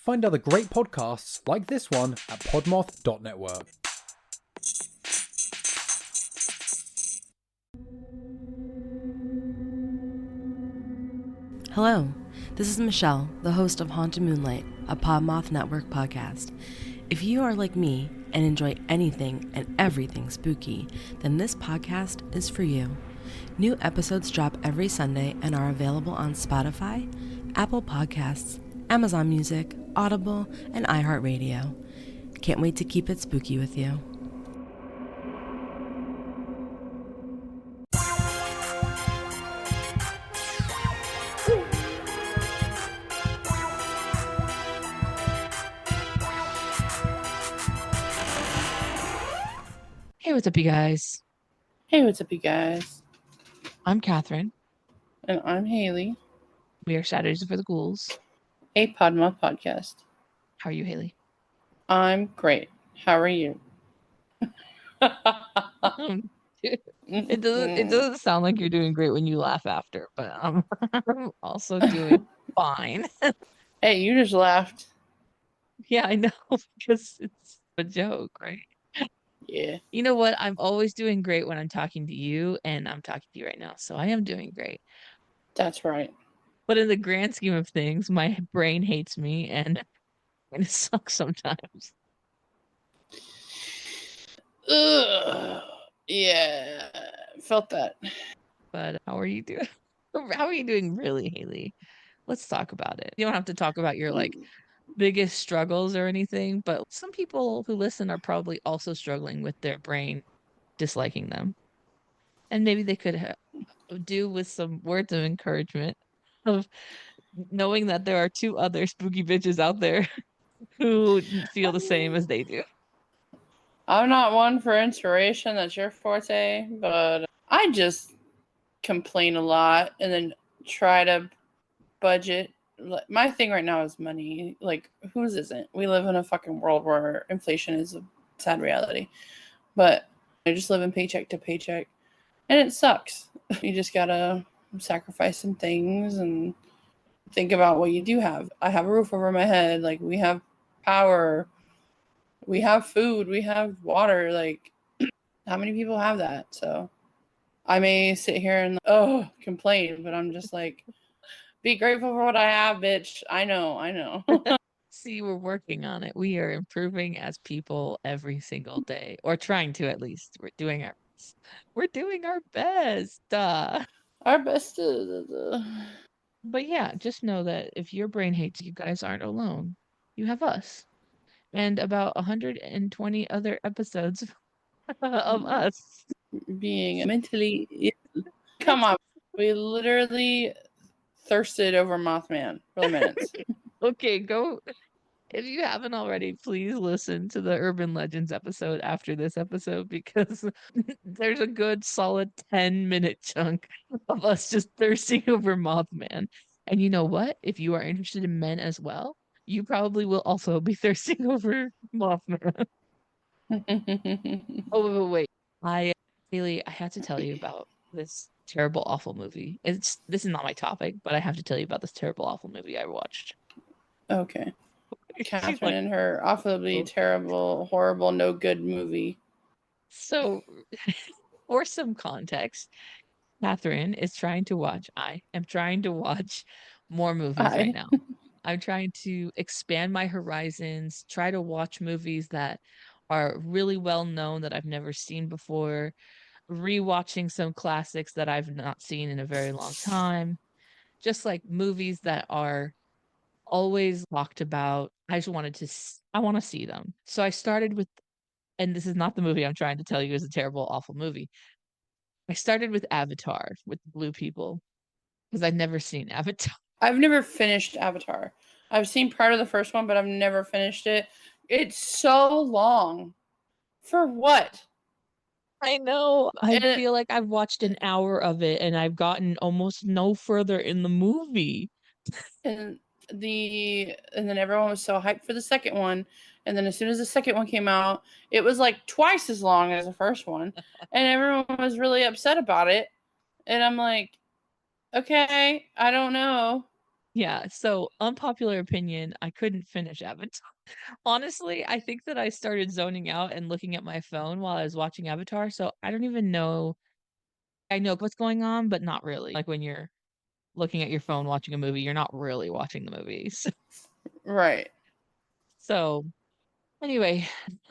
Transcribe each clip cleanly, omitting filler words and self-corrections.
Find other great podcasts like this one at Podmoth.network. Hello, this is Michelle, the host of Haunted Moonlight, a Podmoth Network podcast. If you are like me and enjoy anything and everything spooky, then this podcast is for you. New episodes drop every Sunday and are available on Spotify, Apple Podcasts, Amazon Music, Audible, and iHeartRadio. Can't wait to keep it spooky with you. Hey, what's up, you guys? Hey, what's up, you guys? I'm Kathryn. And I'm Hayley. We are Saturdays for the Ghouls. A Podmoth Podcast. How are you, Hayley? I'm great. How are you? It doesn't sound like you're doing great when you laugh after, but I'm also doing fine. Hey, you just laughed. Yeah, I know, because it's a joke, right? Yeah. You know what? I'm always doing great when I'm talking to you, and I'm talking to you right now, so I am doing great. That's right. But in the grand scheme of things, my brain hates me, and it sucks sometimes. Ugh. Yeah. Felt that. But how are you doing? How are you doing, really, Hayley? Let's talk about it. You don't have to talk about your biggest struggles or anything, but some people who listen are probably also struggling with their brain disliking them. And maybe they could do with some words of encouragement of knowing that there are two other spooky bitches out there who feel the same as they do. I'm not one for inspiration. That's your forte. But I just complain a lot and then try to budget. My thing right now is money. Like, whose isn't? We live in a fucking world where inflation is a sad reality. But I just live in paycheck to paycheck. And it sucks. You just gotta sacrifice some things and think about what you do have. I have a roof over my head. Like, we have power. We have food. We have water. Like, how many people have that? So I may sit here and, complain. But I'm just like, be grateful for what I have, bitch. I know. See, we're working on it. We are improving as people every single day, or trying to at least. We're doing our best. Our best. But yeah, just know that if your brain hates you, guys aren't alone. You have us. And about 120 other episodes of us. Being mentally ill. Come on. We literally thirsted over Mothman for minutes. Okay, go. If you haven't already, please listen to the Urban Legends episode after this episode, because there's a good solid 10-minute chunk of us just thirsting over Mothman. And you know what? If you are interested in men as well, you probably will also be thirsting over Mothman. Oh, wait. Hayley, I have to tell you about this terrible, awful movie. This is not my topic, but I have to tell you about this terrible, awful movie I watched. Okay. Kathryn and her awfully terrible, horrible, no good movie. So, for some context, Kathryn is trying to watch. I am trying to watch more movies right now. I'm trying to expand my horizons, try to watch movies that are really well known that I've never seen before, rewatching some classics that I've not seen in a very long time, just like movies that are always talked about. I want to see them. So I started with, and this is not the movie I'm trying to tell you is a terrible, awful movie. I started with Avatar with the blue people because I'd never seen Avatar. I've never finished Avatar. I've seen part of the first one, but I've never finished it. It's so long. For what? I know. I feel like I've watched an hour of it and I've gotten almost no further in the movie. And then everyone was so hyped for the second one. And then as soon as the second one came out, it was like twice as long as the first one. And everyone was really upset about it. And I'm like, okay, I don't know. Yeah, so unpopular opinion, I couldn't finish Avatar. Honestly, I think that I started zoning out and looking at my phone while I was watching Avatar, so I don't even know. I know what's going on, but not really. Like when you're looking at your phone watching a movie, you're not really watching the movies. Right. So anyway,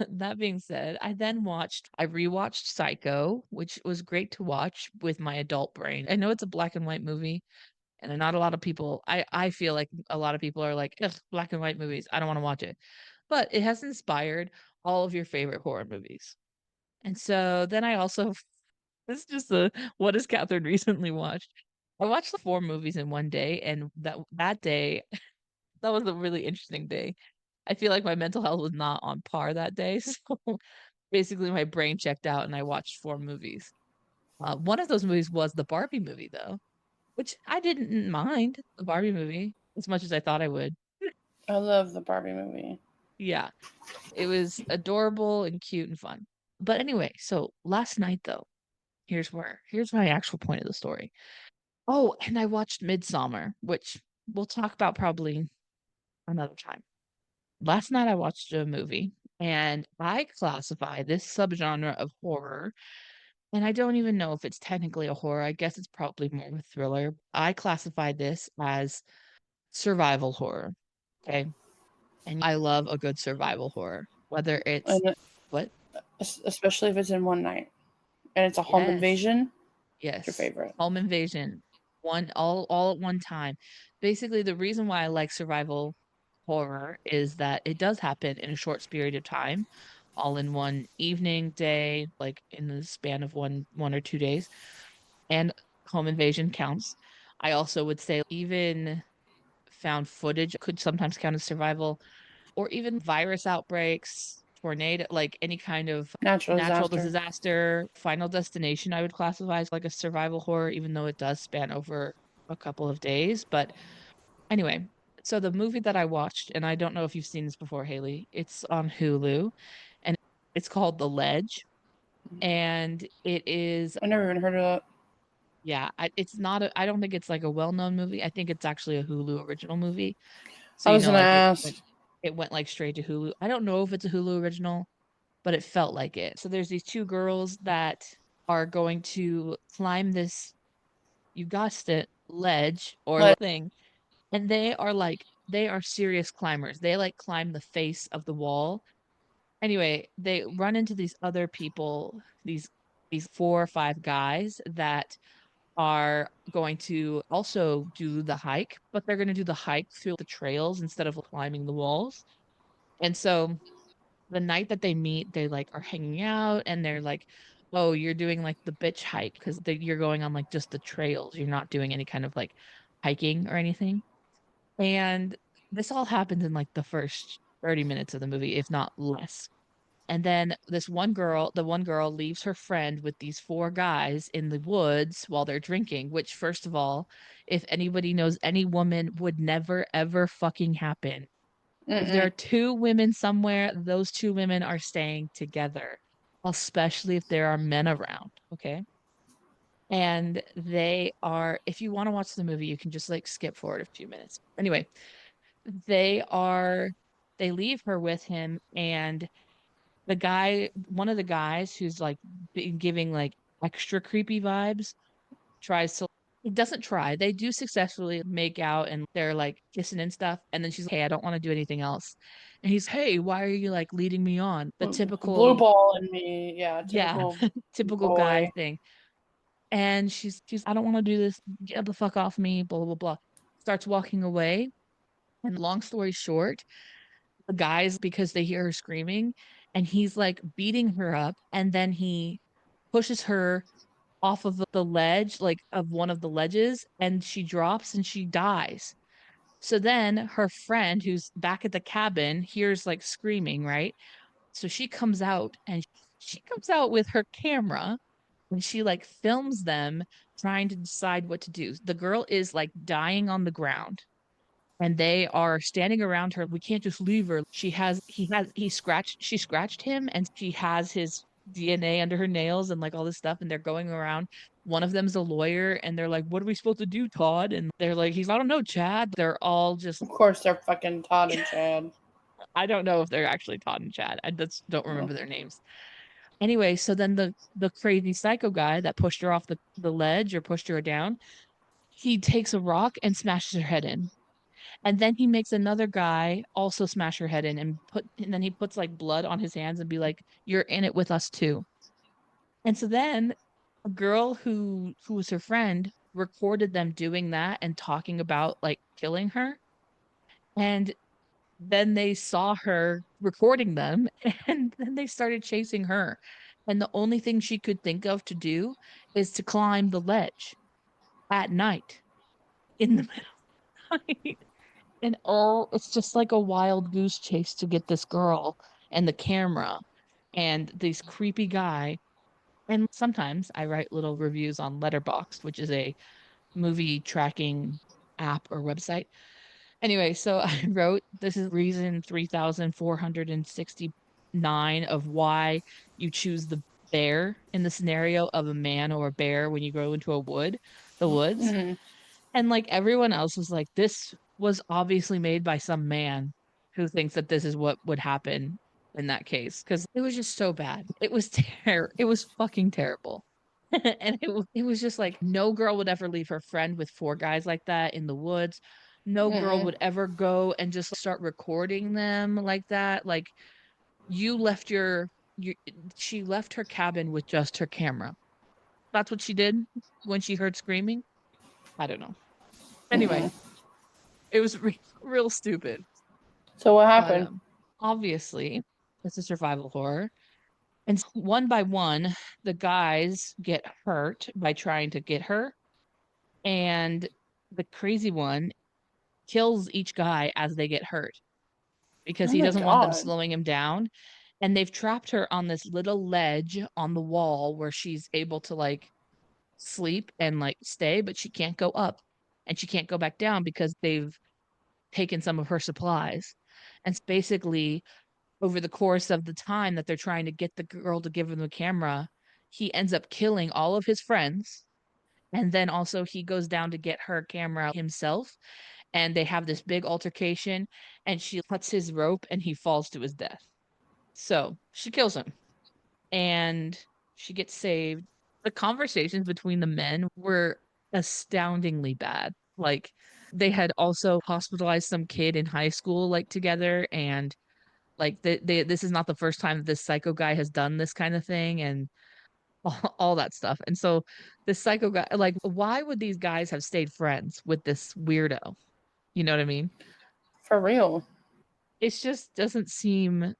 that being said, I rewatched Psycho, which was great to watch with my adult brain. I know it's a black and white movie, and not a lot of people, I feel like a lot of people are like, ugh, black and white movies, I don't want to watch it. But it has inspired all of your favorite horror movies. And so then I also, this is just what has Kathryn recently watched? I watched the 4 movies in one day, and that day, that was a really interesting day. I feel like my mental health was not on par that day. So basically, my brain checked out and I watched 4 movies. One of those movies was the Barbie movie, though, which I didn't mind the Barbie movie as much as I thought I would. I love the Barbie movie. Yeah, it was adorable and cute and fun. But anyway, so last night, though, here's my actual point of the story. Oh, and I watched Midsummer, which we'll talk about probably another time. Last night I watched a movie, and I classify this subgenre of horror, and I don't even know if it's technically a horror. I guess it's probably more of a thriller. I classify this as survival horror. Okay. And I love a good survival horror, whether it's And what? especially if it's in one night. And it's a home Yes. invasion. Yes. What's your favorite? Home invasion. All at one time. Basically, the reason why I like survival horror is that it does happen in a short period of time, all in one evening, day, like in the span of one or 2 days. And home invasion counts. I also would say even found footage could sometimes count as survival, or even virus outbreaks, tornado, like any kind of natural disaster. Final Destination, I would classify as like a survival horror, even though it does span over a couple of days. But anyway, so the movie that I watched, and I don't know if you've seen this before, Hayley, it's on Hulu, and it's called The Ledge. And it is, I never even heard of that. yeah, it's not, I don't think it's like a well-known movie. I think it's actually a Hulu original movie. So, I was gonna like ask. it went like straight to Hulu. I don't know if it's a Hulu original, but it felt like it. So there's these 2 girls that are going to climb this, you guessed it, ledge or thing. And they are serious climbers. They like climb the face of the wall. Anyway, they run into these other people, these 4 or 5 guys that are going to also do the hike, but they're going to do the hike through the trails instead of climbing the walls. And so the night that they meet, they like are hanging out and they're like, "Oh, you're doing like the bitch hike because you're going on like just the trails. You're not doing any kind of like hiking or anything." And this all happens in like the first 30 minutes of the movie, if not less. And then the one girl leaves her friend with these 4 guys in the woods while they're drinking, which, first of all, if anybody knows, any woman would never, ever fucking happen. If there are 2 women somewhere, those 2 women are staying together, especially if there are men around. Okay. And if you want to watch the movie, you can just like skip forward a few minutes. Anyway, they leave her with him, and one of the guys who's like giving like extra creepy vibes tries to, he doesn't try. They do successfully make out and they're like kissing and stuff. And then she's like, "Hey, I don't want to do anything else." And he's, "Hey, why are you like leading me on?" The typical blue ball in me. Yeah, yeah, typical typical guy thing. And she's, "I don't want to do this. Get the fuck off me." Blah blah blah. Starts walking away. And long story short, the guys, because they hear her screaming, and he's like beating her up, and then he pushes her off of the ledge, like of one of the ledges, and she drops and she dies. So then her friend, who's back at the cabin, hears like screaming, right? So she comes out, and she comes out with her camera, and she like films them trying to decide what to do. The girl is like dying on the ground, and they are standing around her. "We can't just leave her. She scratched him, and she has his DNA under her nails and like all this stuff." And they're going around one of them's a lawyer, and they're like, what are we supposed to do, Todd? And they're like, I don't know, Chad. They're all just, Of course, they're fucking Todd and Chad. I don't know if they're actually Todd and Chad. I just don't remember their names. Anyway, so then the crazy psycho guy that pushed her off the ledge or pushed her down, he takes a rock and smashes her head in. And then he makes another guy also smash her head in and then he puts like blood on his hands and be like, you're in it with us too. And so then a girl who was her friend recorded them doing that and talking about like killing her. And then they saw her recording them and then they started chasing her. And the only thing she could think of to do is to climb the ledge at night in the middle of the night. And it's just like a wild goose chase to get this girl and the camera and this creepy guy. And sometimes I write little reviews on Letterboxd, which is a movie tracking app or website. Anyway, so I wrote, this is reason 3,469 of why you choose the bear in the scenario of a man or a bear when you go into the woods. Mm-hmm. And like everyone else was like, this was obviously made by some man who thinks that this is what would happen in that case. Because it was just so bad. It was it was fucking terrible. And it was just like no girl would ever leave her friend with 4 guys like that in the woods. No girl would ever go and just start recording them like that. Like you left she left her cabin with just her camera. That's what she did when she heard screaming. I don't know. Anyway, it was real stupid. So what happened? But, obviously, it's a survival horror. And one by one, the guys get hurt by trying to get her. And the crazy one kills each guy as they get hurt because he doesn't want them slowing him down. And they've trapped her on this little ledge on the wall where she's able to like sleep and like stay, but she can't go up and she can't go back down because they've taken some of her supplies. And basically, over the course of the time that they're trying to get the girl to give him the camera, he ends up killing all of his friends. And then also he goes down to get her camera himself. And they have this big altercation and she cuts his rope and he falls to his death. So she kills him and she gets saved. The conversations between the men were astoundingly bad. Like they had also hospitalized some kid in high school like together, and like this is not the first time that this psycho guy has done this kind of thing and all that stuff. And so this psycho guy, like, why would these guys have stayed friends with this weirdo? You know what I mean? For real. It just doesn't seem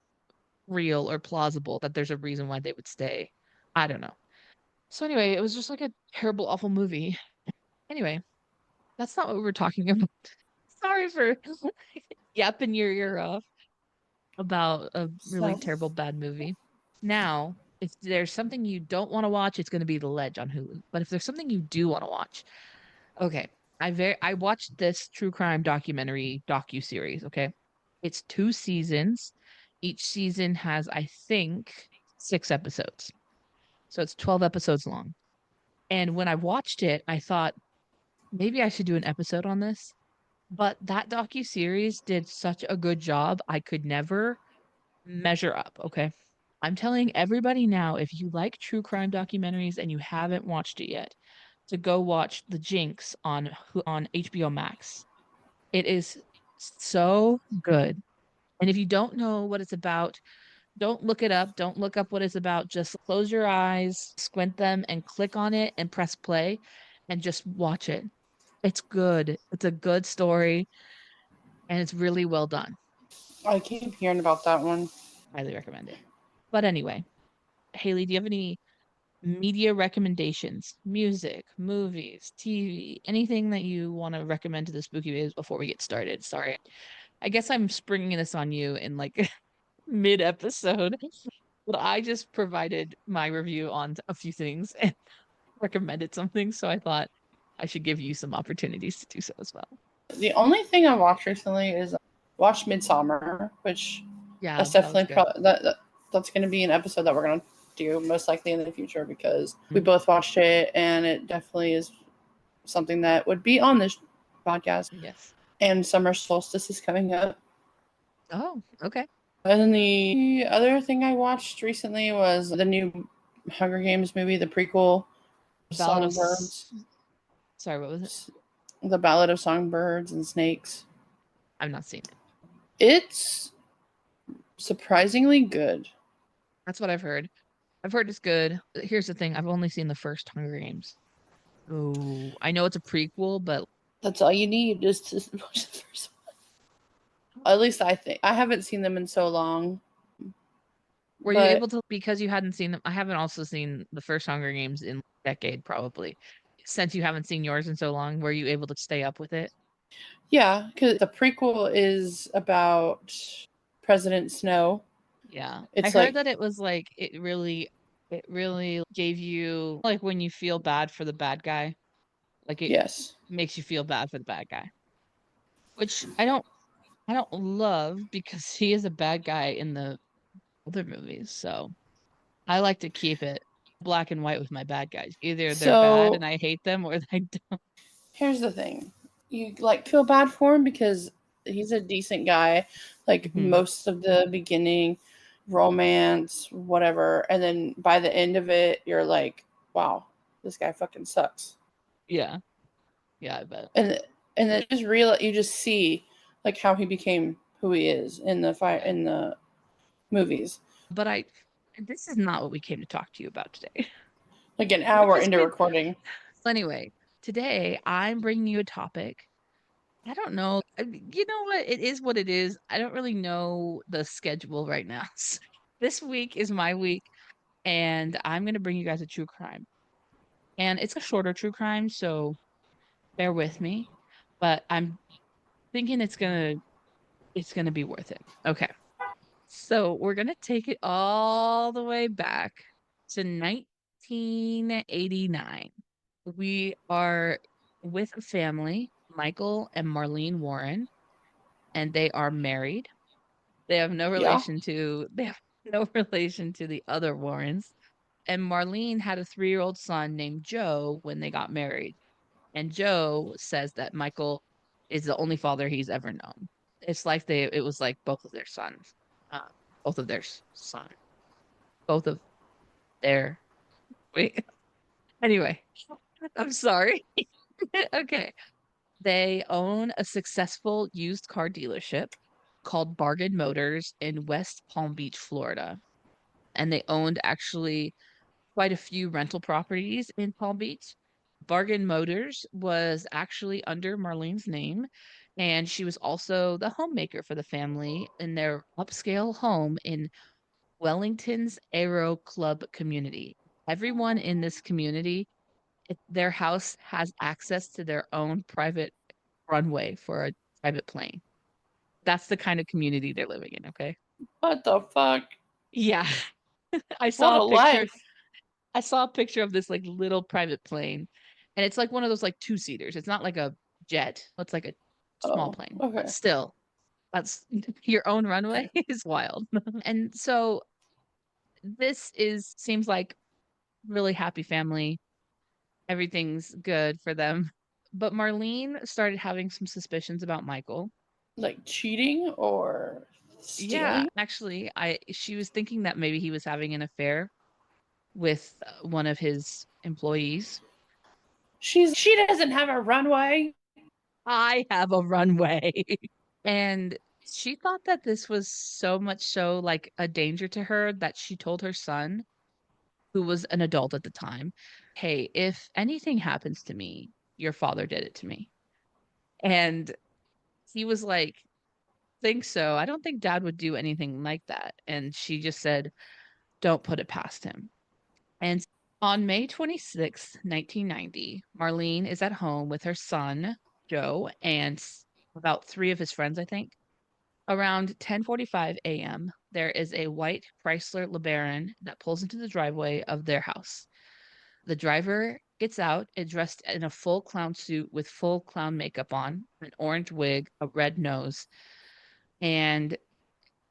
real or plausible that there's a reason why they would stay. I don't know. So anyway, it was just like a terrible, awful movie. Anyway, that's not what we were talking about. Sorry for yapping your ear off about a really terrible, bad movie. Now, if there's something you don't want to watch, it's going to be The Ledge on Hulu. But if there's something you do want to watch, okay. I watched this true crime docu-series, okay? It's 2 seasons. Each season has, I think, 6 episodes. So it's 12 episodes long. And when I watched it, I thought, maybe I should do an episode on this. But that docu-series did such a good job, I could never measure up, okay? I'm telling everybody now, if you like true crime documentaries and you haven't watched it yet, to go watch The Jinx on HBO Max. It is so good. And if you don't know what it's about, don't look it up. Don't look up what it's about. Just close your eyes, squint them, and click on it and press play and just watch it. It's good. It's a good story and it's really well done. I keep hearing about that one. Highly recommend it. But anyway, Hayley, do you have any media recommendations? Music, movies, TV, anything that you want to recommend to the Spooky Babes before we get started? Sorry. I guess I'm springing this on you in like mid-episode, but I just provided my review on a few things and recommended something, so I thought I should give you some opportunities to do so as well. The only thing I watched recently is watched Midsommar, which that's definitely that's going to be an episode that we're going to you most likely in the future, because we both watched it and it definitely is something that would be on this podcast. Yes. And summer solstice is coming up. Oh, okay. And then the other thing I watched recently was the new Hunger Games movie, the prequel, Songbirds. Sorry, what was it? The Ballad of Songbirds and Snakes. I've not seen it. It's surprisingly good. That's what I've heard. I've heard it's good. Here's the thing. I've only seen the first Hunger Games. Oh, I know it's a prequel, but That's all you need is to watch the first one. At least I think. I haven't seen them in so long. were you able to, because you hadn't seen them? I haven't also seen the first Hunger Games in a decade, probably. Since you haven't seen yours in so long, were you able to stay up with it? Yeah, because the prequel is about President Snow. Yeah. It's I heard that it was like, it really gave you, like, when you feel bad for the bad guy, like it Yes. makes you feel bad for the bad guy, which I don't love, because he is a bad guy in the other movies. So I like to keep it black and white with my bad guys. Either they're bad and I hate them, or I don't. Here's the thing. You like feel bad for him because he's a decent guy. Like most of the beginning, romance, whatever. And then by the end of it, you're like, wow, this guy fucking sucks. Yeah. Yeah, I bet. And then you just see like how he became who he is in the movies. But this is not what we came to talk to you about today. Like an hour into recording. So anyway, today I'm bringing you a topic. I don't know. You know what? It is what it is. I don't really know the schedule right now. So this week is my week, and I'm going to bring you guys a true crime. And it's a shorter true crime, so bear with me. But I'm thinking it's gonna be worth it. Okay. So we're gonna take it all the way back to 1989. We are with a family, Michael and Marlene Warren, and they are married. They have no relation to the other Warrens. And Marlene had a 3-year-old son named Joe when they got married. And Joe says that Michael is the only father he's ever known. It's like it was like both of their sons, both of their son, both of their, wait, anyway, I'm sorry. Okay. They own a successful used car dealership called Bargain Motors in West Palm Beach, Florida. And they owned actually quite a few rental properties in Palm Beach. Bargain Motors was actually under Marlene's name, and she was also the homemaker for the family in their upscale home in Wellington's Aero Club community. Everyone in this community, their house has access to their own private runway for a private plane. That's the kind of community they're living in, okay? What the fuck? Yeah. I What saw a a picture. life. I saw a picture of this like little private plane, and it's like one of those like 2-seaters. It's not like a jet. It's like a small plane. Okay. But still, that's your own runway is wild. And so this seems like really happy family. Everything's good for them. But Marlene started having some suspicions about Michael. Like cheating or stealing? Yeah, actually, she was thinking that maybe he was having an affair with one of his employees. She doesn't have a runway. I have a runway. And she thought that this was so much so like a danger to her that she told her son, who was an adult at the time, hey, if anything happens to me, your father did it to me. And he was like, think so. I don't think dad would do anything like that. And she just said, don't put it past him. And on May 26th, 1990, Marlene is at home with her son, Joe, and about 3 of his friends, I think. Around 10:45 a.m., there is a white Chrysler LeBaron that pulls into the driveway of their house. The driver gets out, dressed in a full clown suit with full clown makeup on, an orange wig, a red nose, and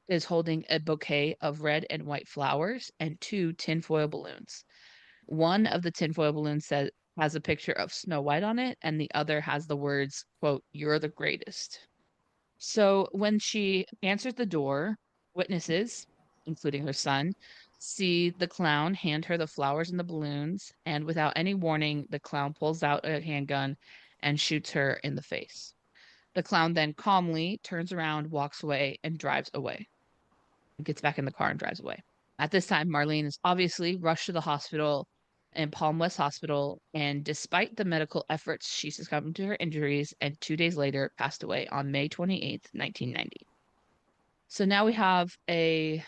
is holding a bouquet of red and white flowers and 2 tinfoil balloons. One of the tinfoil balloons has a picture of Snow White on it, and the other has the words, quote, "You're the greatest." So when she answers the door, witnesses, including her son, see the clown hand her the flowers and the balloons, and without any warning, the clown pulls out a handgun and shoots her in the face. The clown then calmly turns around, walks away, and drives away. Gets back in the car and drives away. At this time, Marlene is obviously rushed to the hospital in Palm West Hospital, and despite the medical efforts, she succumbed to her injuries and 2 days later passed away on May 28th, 1990. So now we have a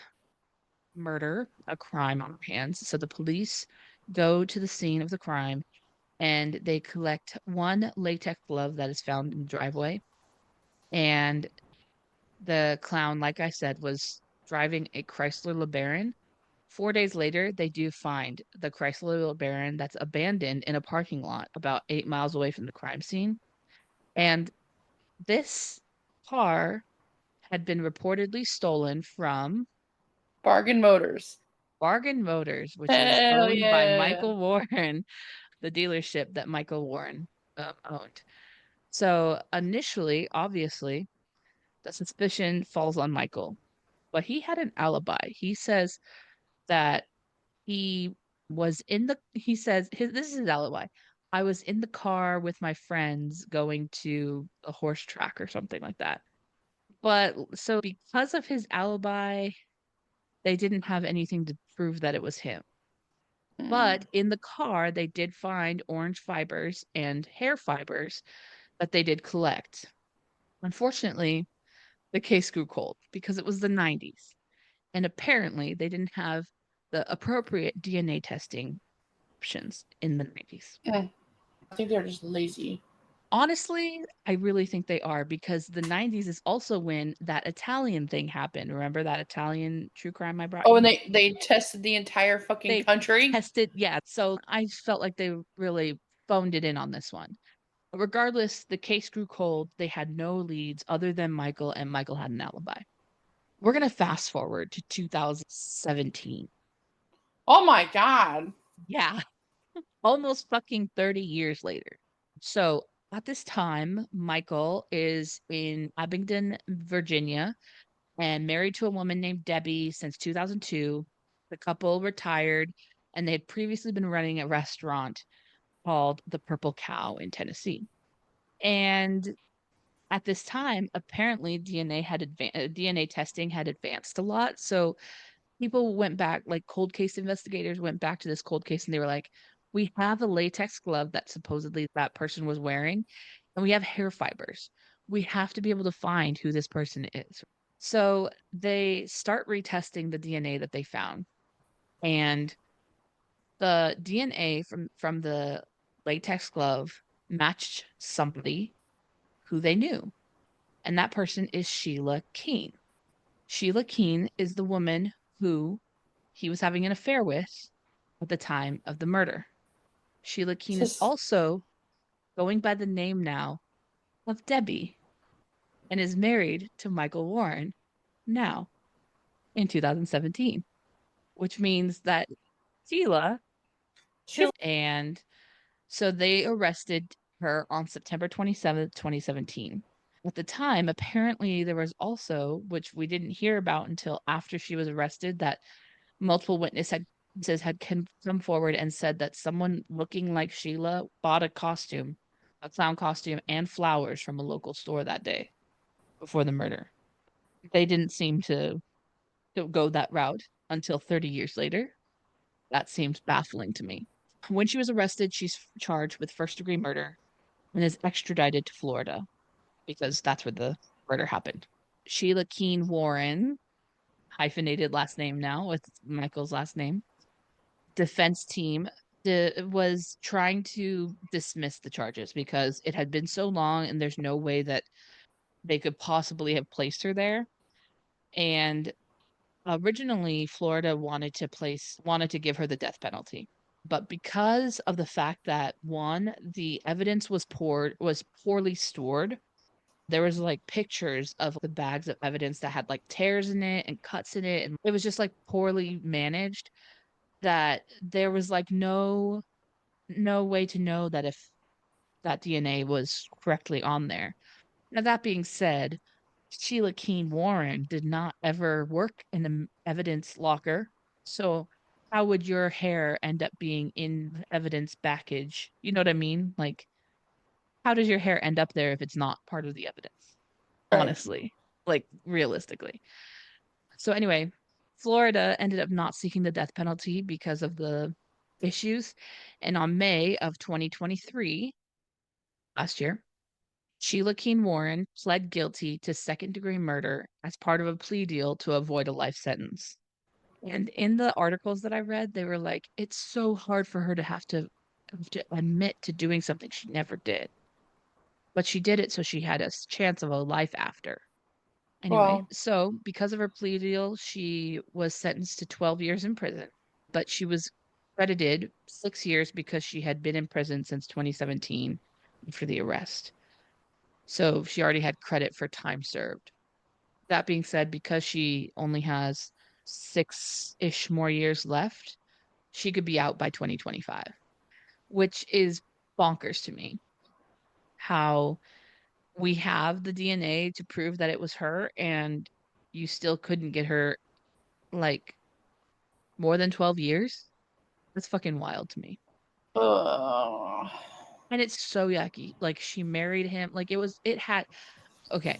murder, a crime on our hands. So the police go to the scene of the crime and they collect one latex glove that is found in the driveway. And the clown, like I said, was driving a Chrysler LeBaron. 4 days later, they do find the Chrysler LeBaron that's abandoned in a parking lot about 8 miles away from the crime scene. And this car had been reportedly stolen from Bargain Motors. Bargain Motors, which is Hell owned by yeah. Michael Warren, the dealership that Michael Warren owned. So initially, obviously, the suspicion falls on Michael, but he had an alibi. He says that he says this is his alibi. I was in the car with my friends going to a horse track or something like that. But so because of his alibi, they didn't have anything to prove that it was him. But in the car, they did find orange fibers and hair fibers that they did collect. Unfortunately, the case grew cold because it was the 90s. And apparently, they didn't have the appropriate DNA testing options in the 90s. I think they're just lazy. Honestly, I really think they are because the 90s is also when that Italian thing happened. Remember that Italian true crime I brought you? Oh, and they tested the entire fucking country? Tested, yeah. So I felt like they really phoned it in on this one. Regardless, the case grew cold. They had no leads other than Michael, and Michael had an alibi. We're going to fast forward to 2017. Oh my God. Yeah. Almost fucking 30 years later. So at this time, Michael is in Abingdon, Virginia, and married to a woman named Debbie since 2002. The couple retired, and they had previously been running a restaurant called the Purple Cow in Tennessee. And at this time, apparently DNA testing had advanced a lot. So people went back, like cold case investigators went back to this cold case, and they were like, we have a latex glove that supposedly that person was wearing, and we have hair fibers. We have to be able to find who this person is. So they start retesting the DNA that they found. And the DNA from the latex glove matched somebody who they knew. And that person is Sheila Keene. Sheila Keene is the woman who he was having an affair with at the time of the murder. Sheila Keene is also going by the name now of Debbie and is married to Michael Warren now in 2017, which means that Sheila, and so they arrested her on September 27th, 2017. At the time, apparently there was also, which we didn't hear about until after she was arrested, that multiple witnesses had come forward and said that someone looking like Sheila bought a clown costume, and flowers from a local store that day before the murder. They didn't seem to go that route until 30 years later. That seems baffling to me. When she was arrested, she's charged with first-degree murder and is extradited to Florida because that's where the murder happened. Sheila Keene Warren, hyphenated last name now with Michael's last name, defense team was trying to dismiss the charges because it had been so long and there's no way that they could possibly have placed her there. And originally, Florida wanted to give her the death penalty. But because of the fact that one, the evidence was poorly stored, There was like pictures of the bags of evidence that had like tears in it and cuts in it. And it was just like poorly managed, that there was like no way to know that if that DNA was correctly on there. Now, that being said, Sheila Keene Warren did not ever work in the evidence locker. So how would your hair end up being in evidence package? You know what I mean? Like, how does your hair end up there if it's not part of the evidence? Right. Honestly, like realistically. So anyway, Florida ended up not seeking the death penalty because of the issues. And on May of 2023, last year, Sheila Keene Warren pled guilty to second-degree murder as part of a plea deal to avoid a life sentence. And in the articles that I read, they were like, it's so hard for her to have to admit to doing something she never did. But she did it, so she had a chance of a life after. Anyway, Wow. so because of her plea deal, she was sentenced to 12 years in prison, but she was credited 6 years because she had been in prison since 2017 for the arrest. So she already had credit for time served. That being said, because she only has 6-ish more years left, she could be out by 2025, which is bonkers to me. How we have the DNA to prove that it was her, and you still couldn't get her like more than 12 years. That's fucking wild to me. And it's so yucky. Like, she married him. Like, okay,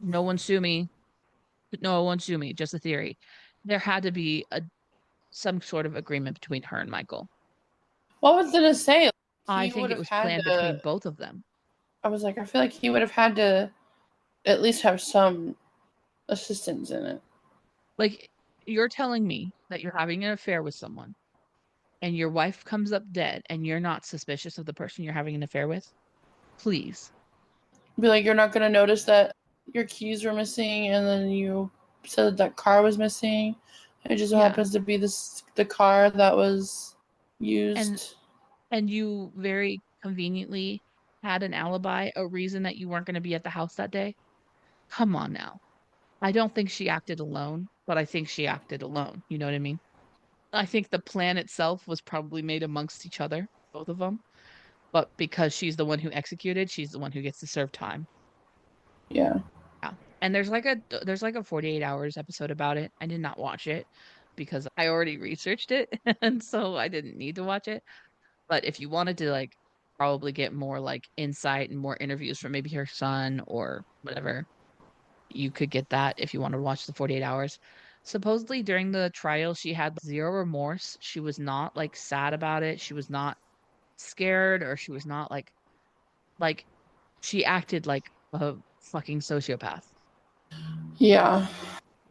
no one sue me. No one sue me. Just a theory. There had to be some sort of agreement between her and Michael. What was it to say? I think it was planned between both of them. I was like, I feel like he would have had to at least have some assistance in it. Like, you're telling me that you're having an affair with someone and your wife comes up dead and you're not suspicious of the person you're having an affair with? Please. Be like, you're not going to notice that your keys were missing, and then you said that car was missing. It just happens to be the car that was used. And you very conveniently had an alibi, a reason that you weren't going to be at the house that day. Come on now. I don't think she acted alone, but I think she acted alone. You know what I mean? I think the plan itself was probably made amongst each other, both of them. But because she's the one who executed, she's the one who gets to serve time. Yeah. Yeah. And there's like a 48 hours episode about it. I did not watch it because I already researched it, and so I didn't need to watch it. But if you wanted to like probably get more like insight and more interviews from maybe her son or whatever, you could get that if you want to watch the 48 hours. Supposedly during the trial, she had zero remorse. She was not like sad about it. She was not scared, or she was not like she acted like a fucking sociopath. Yeah.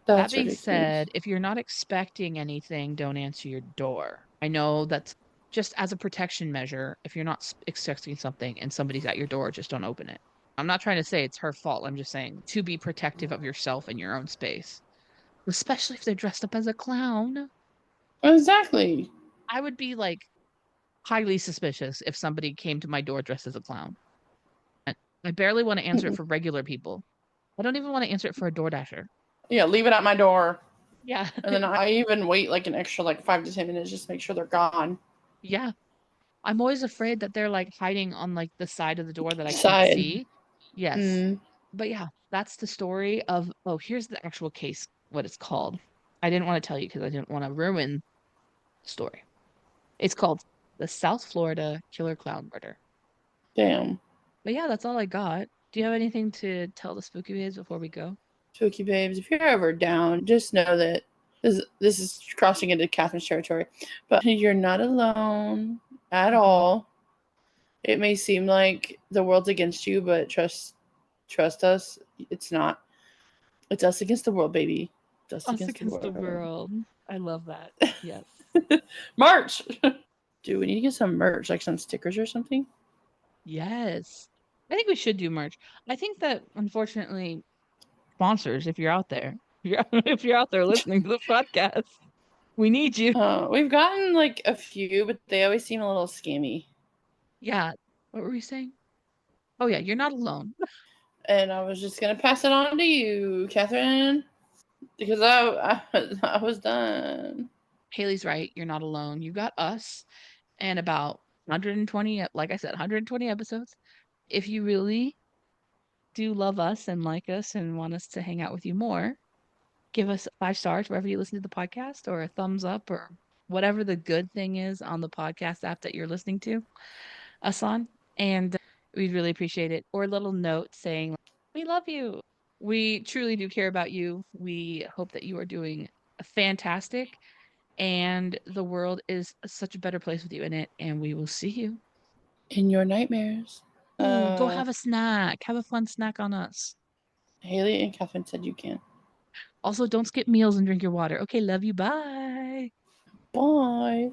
That being said, if you're not expecting anything, don't answer your door. I know that's just as a protection measure. If you're not expecting something and somebody's at your door, just don't open it. I'm not trying to say it's her fault. I'm just saying to be protective of yourself and your own space, especially if they're dressed up as a clown. Exactly. I would be like highly suspicious if somebody came to my door dressed as a clown. And I barely want to answer it for regular people. I don't even want to answer it for a DoorDasher. Yeah, leave it at my door. Yeah. And then I even wait like an extra like 5 to 10 minutes just to make sure they're gone. Yeah. I'm always afraid that they're like hiding on like the side of the door that I can't see. Yes. But yeah, that's the story of, here's the actual case, what it's called. I didn't want to tell you because I didn't want to ruin the story. It's called the South Florida Killer Clown Murder. Damn. But yeah, that's all I got. Do you have anything to tell the spooky babes before we go? Spooky babes, if you're ever down, just know that this is crossing into Kathryn's territory, but you're not alone at all. It may seem like the world's against you, but trust us, it's not. It's us against the world, baby. Us against the world. I love that. Yes. Merch. Do we need to get some merch, like some stickers or something? Yes. I think we should do merch. I think that, unfortunately, sponsors, if you're out there, if you're out there listening to the podcast, we need you. We've gotten like a few, but they always seem a little scammy. Yeah. What were we saying? Oh yeah, you're not alone. And I was just going to pass it on to you, Kathryn, because I was done. Hayley's right. You're not alone. You got us and about 120, like I said, 120 episodes. If you really do love us and like us and want us to hang out with you more, give us 5 stars wherever you listen to the podcast, or a thumbs up, or whatever the good thing is on the podcast app that you're listening to us on. And we'd really appreciate it. Or a little note saying, we love you. We truly do care about you. We hope that you are doing fantastic and the world is such a better place with you in it. And we will see you in your nightmares. Ooh, go have a snack. Have a fun snack on us. Hayley and Kathryn said you can. Also, don't skip meals and drink your water. Okay, love you. Bye. Bye.